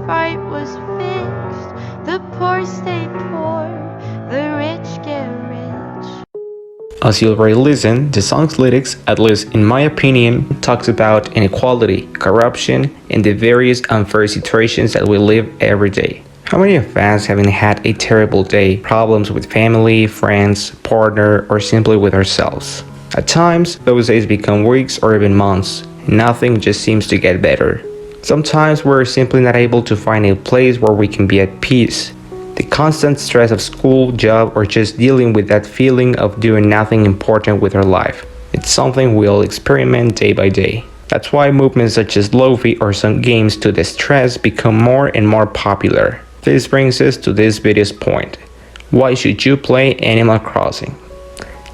fight was fixed. The poor stay poor, the rich get rich. As you already listened, the song's lyrics, at least in my opinion, talks about inequality, corruption, and the various unfair situations that we live every day. How many of us haven't had a terrible day, problems with family, friends, partner, or simply with ourselves? At times, those days become weeks or even months, and nothing just seems to get better. Sometimes we're simply not able to find a place where we can be at peace. The constant stress of school, job, or just dealing with that feeling of doing nothing important with our life. It's something we'll experiment day by day. That's why movements such as Lofi or some games to distress become more and more popular. This brings us to this video's point. Why should you play Animal Crossing?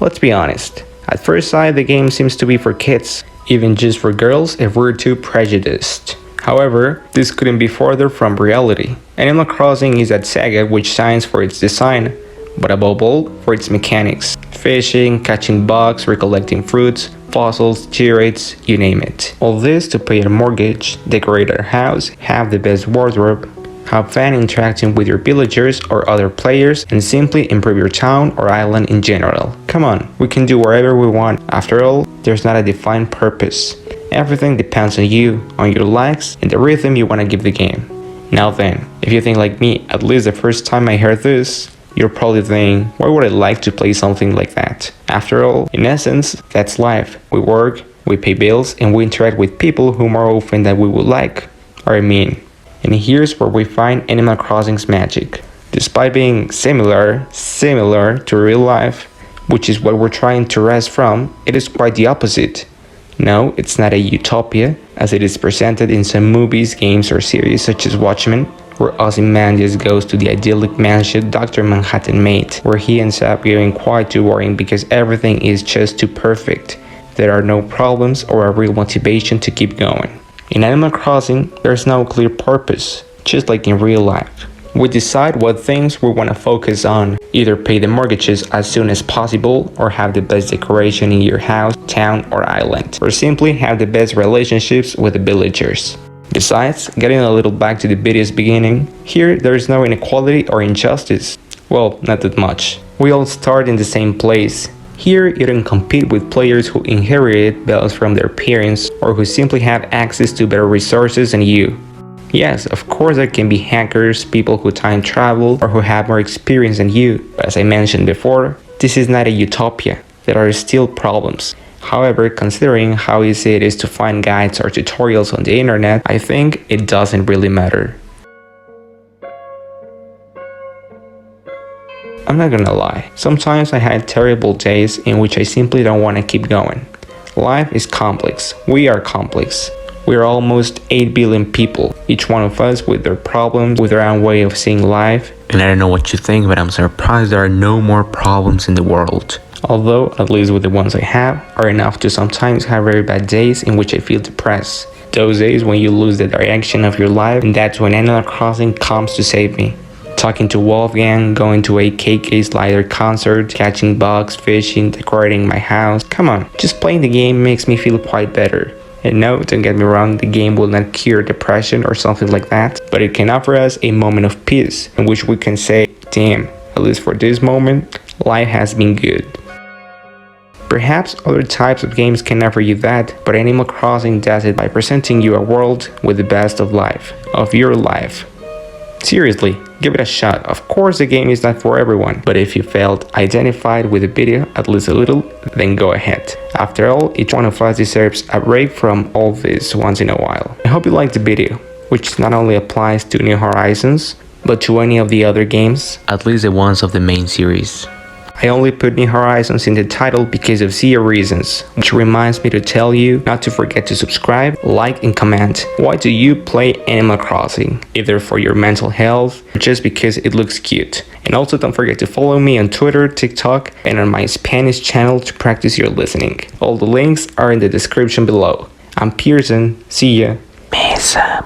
Let's be honest. At first sight, the game seems to be for kids, even just for girls if we're too prejudiced. However, this couldn't be further from reality. Animal Crossing is that saga which shines for its design, but above all, for its mechanics. Fishing, catching bugs, recollecting fruits, fossils, cheerates, you name it. All this to pay a mortgage, decorate our house, have the best wardrobe, have fun interacting with your villagers or other players, and simply improve your town or island in general. Come on, we can do whatever we want. After all, there's not a defined purpose. Everything depends on you, on your likes, and the rhythm you want to give the game. Now then, if you think like me, at least the first time I heard this, you're probably thinking, why would I like to play something like that? After all, in essence, that's life. We work, we pay bills, and we interact with people who more often than we would like. And here's where we find Animal Crossing's magic. Despite being similar to real life, which is what we're trying to wrest from, it is quite the opposite. No, it's not a utopia, as it is presented in some movies, games, or series such as Watchmen, where Ozymandias goes to the idyllic mansion Dr. Manhattan made, where he ends up getting quite too worrying because everything is just too perfect. There are no problems or a real motivation to keep going. In Animal Crossing, there's no clear purpose, just like in real life. We decide what things we want to focus on, either pay the mortgages as soon as possible, or have the best decoration in your house, town, or island, or simply have the best relationships with the villagers. Besides, getting a little back to the video's beginning, here there is no inequality or injustice. Well, not that much. We all start in the same place. Here, you don't compete with players who inherited bells from their parents or who simply have access to better resources than you. Yes, of course there can be hackers, people who time travel, or who have more experience than you. But as I mentioned before, this is not a utopia. There are still problems. However, considering how easy it is to find guides or tutorials on the internet, I think it doesn't really matter. I'm not gonna lie, sometimes I had terrible days in which I simply don't want to keep going. Life is complex. We are complex. We are almost 8 billion people, each one of us with their problems, with their own way of seeing life. And I don't know what you think, but I'm surprised there are no more problems in the world. Although, at least with the ones I have, are enough to sometimes have very bad days in which I feel depressed. Those days when you lose the direction of your life, and that's when Animal Crossing comes to save me. Talking to Wolfgang, going to a KK Slider concert, catching bugs, fishing, decorating my house. Come on, just playing the game makes me feel quite better. And no, don't get me wrong, the game will not cure depression or something like that, but it can offer us a moment of peace in which we can say, damn, at least for this moment, life has been good. Perhaps other types of games can offer you that, but Animal Crossing does it by presenting you a world with the best of life, of your life. Seriously, give it a shot. Of course the game is not for everyone, but if you felt identified with the video at least a little, then go ahead. After all, each one of us deserves a break from all this once in a while. I hope you liked the video, which not only applies to New Horizons, but to any of the other games, at least the ones of the main series. I only put New Horizons in the title because of SEO reasons, which reminds me to tell you not to forget to subscribe, like, and comment. Why do you play Animal Crossing? Either for your mental health or just because it looks cute. And also don't forget to follow me on Twitter, TikTok, and on my Spanish channel to practice your listening. All the links are in the description below. I'm Pearson. See ya. Mesa.